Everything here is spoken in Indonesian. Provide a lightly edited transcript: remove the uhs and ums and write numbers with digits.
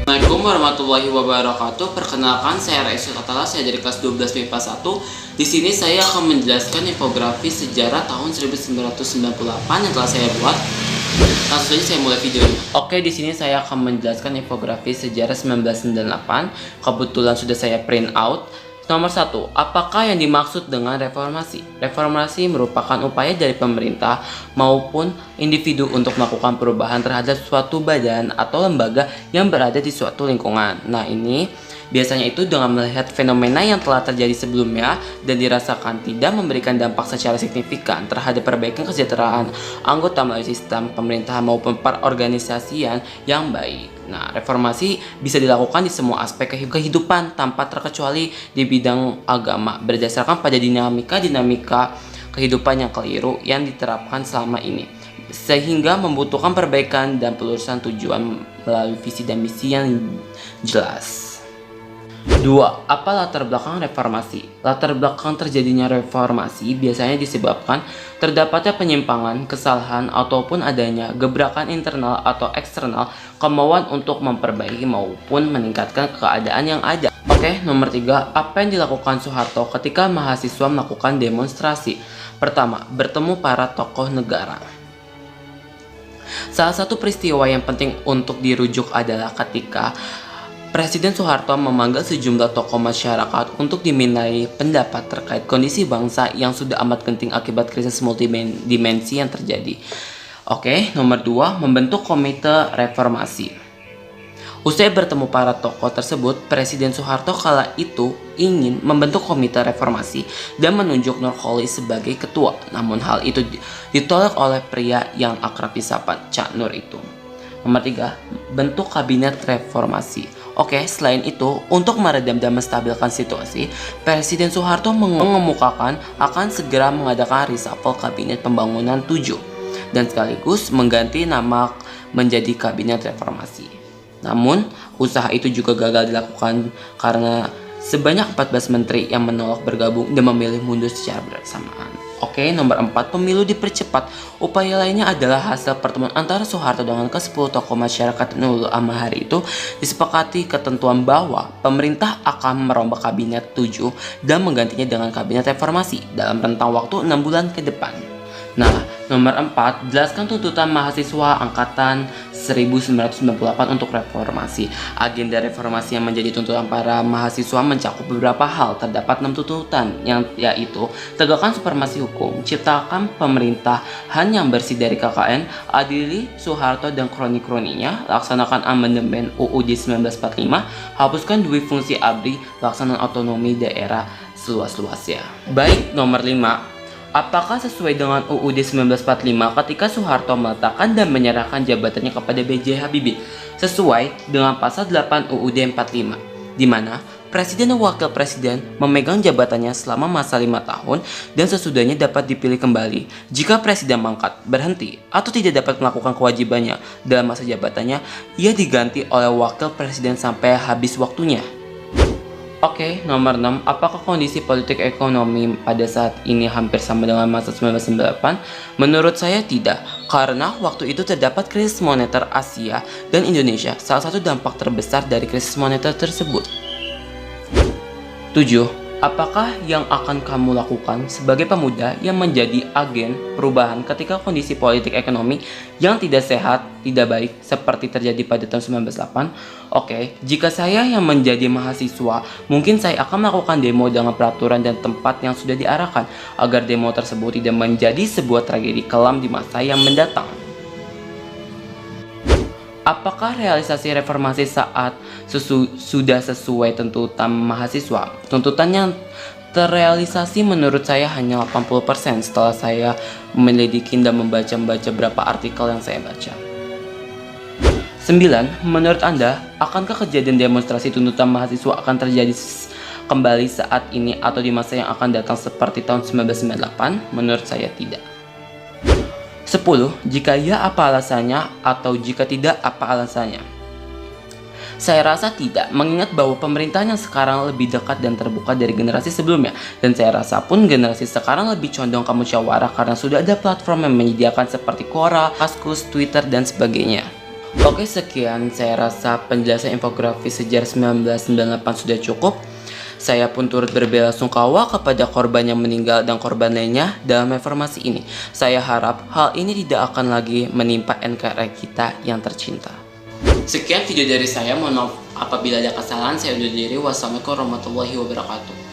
Assalamualaikum warahmatullahi wabarakatuh. Perkenalkan, saya Raisyul Atala, saya dari kelas 12 MIPA 1. Di sini saya akan menjelaskan infografi sejarah tahun 1998 yang telah saya buat. Langsung saja saya mulai videonya. Oke, di sini saya akan menjelaskan infografi sejarah 1998. Kebetulan sudah saya print out. Nomor 1, apakah yang dimaksud dengan reformasi? Reformasi merupakan upaya dari pemerintah maupun individu untuk melakukan perubahan terhadap suatu badan atau lembaga yang berada di suatu lingkungan. Nah, ini biasanya itu dengan melihat fenomena yang telah terjadi sebelumnya dan dirasakan tidak memberikan dampak secara signifikan terhadap perbaikan kesejahteraan anggota melalui sistem pemerintahan maupun perorganisasian yang baik. Nah, reformasi bisa dilakukan di semua aspek kehidupan tanpa terkecuali di bidang agama berdasarkan pada dinamika kehidupan yang keliru yang diterapkan selama ini, sehingga membutuhkan perbaikan dan pelurusan tujuan melalui visi dan misi yang jelas. 2. Apa latar belakang reformasi? Latar belakang terjadinya reformasi biasanya disebabkan terdapatnya penyimpangan, kesalahan, ataupun adanya gebrakan internal atau eksternal, kemauan untuk memperbaiki maupun meningkatkan keadaan yang ada. Oke, nomor 3. Apa yang dilakukan Soeharto ketika mahasiswa melakukan demonstrasi? Pertama, bertemu para tokoh negara. Salah satu peristiwa yang penting untuk dirujuk adalah ketika Presiden Soeharto memanggil sejumlah tokoh masyarakat untuk dimintai pendapat terkait kondisi bangsa yang sudah amat genting akibat krisis multidimensi yang terjadi. Oke, nomor 2, membentuk komite reformasi. Usai bertemu para tokoh tersebut, Presiden Soeharto kala itu ingin membentuk komite reformasi dan menunjuk Nurholis sebagai ketua. Namun hal itu ditolak oleh pria yang akrab disapa Cak Nur itu. Nomor 3, bentuk kabinet reformasi. Oke, selain itu, untuk meredam dan menstabilkan situasi, Presiden Soeharto mengemukakan akan segera mengadakan reshuffle Kabinet Pembangunan 7 dan sekaligus mengganti nama menjadi Kabinet Reformasi. Namun, usaha itu juga gagal dilakukan karena sebanyak 14 menteri yang menolak bergabung dan memilih mundur secara bersamaan. Oke, nomor 4, pemilu dipercepat. Upaya lainnya adalah hasil pertemuan antara Soeharto dengan ke-10 tokoh masyarakat Nurul Amma. Hari itu disepakati ketentuan bahwa pemerintah akan merombak kabinet 7 dan menggantinya dengan kabinet reformasi dalam rentang waktu 6 bulan ke depan. Nah, nomor 4, jelaskan tuntutan mahasiswa angkatan 1998 untuk reformasi. Agenda reformasi yang menjadi tuntutan para mahasiswa mencakup beberapa hal. Terdapat 6 tuntutan, yaitu tegakkan supremasi hukum, ciptakan pemerintahan yang bersih dari KKN, adili Soeharto dan kroni-kroninya, laksanakan amandemen UUD 1945, hapuskan dui fungsi ABRI, laksanaan otonomi daerah seluas-luasnya. Baik, nomor 5. Apakah sesuai dengan UUD 1945 ketika Soeharto meletakkan dan menyerahkan jabatannya kepada B.J. Habibie? Sesuai dengan pasal 8 UUD 45, di mana Presiden dan Wakil Presiden memegang jabatannya selama masa 5 tahun dan sesudahnya dapat dipilih kembali. Jika Presiden mangkat, berhenti, atau tidak dapat melakukan kewajibannya dalam masa jabatannya, ia diganti oleh Wakil Presiden sampai habis waktunya. Oke, nomor 6. Apakah kondisi politik ekonomi pada saat ini hampir sama dengan masa 1998? Menurut saya tidak, karena waktu itu terdapat krisis moneter Asia dan Indonesia, salah satu dampak terbesar dari krisis moneter tersebut. 7. Apakah yang akan kamu lakukan sebagai pemuda yang menjadi agen perubahan ketika kondisi politik ekonomi yang tidak sehat, tidak baik seperti terjadi pada tahun 1998? Oke, jika saya yang menjadi mahasiswa, mungkin saya akan melakukan demo dengan peraturan dan tempat yang sudah diarahkan agar demo tersebut tidak menjadi sebuah tragedi kelam di masa yang mendatang. Apakah realisasi reformasi saat sudah sesuai tuntutan mahasiswa? Tuntutan yang terrealisasi menurut saya hanya 80% setelah saya menyelidiki dan membaca beberapa artikel yang saya baca. 9. Menurut Anda, akankah kejadian demonstrasi tuntutan mahasiswa akan terjadi kembali saat ini atau di masa yang akan datang seperti tahun 1998? Menurut saya tidak. 10. Jika ya, apa alasannya? Atau jika tidak, apa alasannya? Saya rasa tidak, mengingat bahwa pemerintahan yang sekarang lebih dekat dan terbuka dari generasi sebelumnya. Dan saya rasa pun generasi sekarang lebih condong ke musyawarah karena sudah ada platform yang menyediakan seperti Quora, Kaskus, Twitter, dan sebagainya. Oke, sekian saya rasa penjelasan infografis sejarah 1998 sudah cukup. Saya pun turut berbelasungkawa kepada korban yang meninggal dan korban lainnya dalam reformasi ini. Saya harap hal ini tidak akan lagi menimpa NKRI kita yang tercinta. Sekian video dari saya, mohon maaf apabila ada kesalahan. Saya undur diri. Wassalamualaikum warahmatullahi wabarakatuh.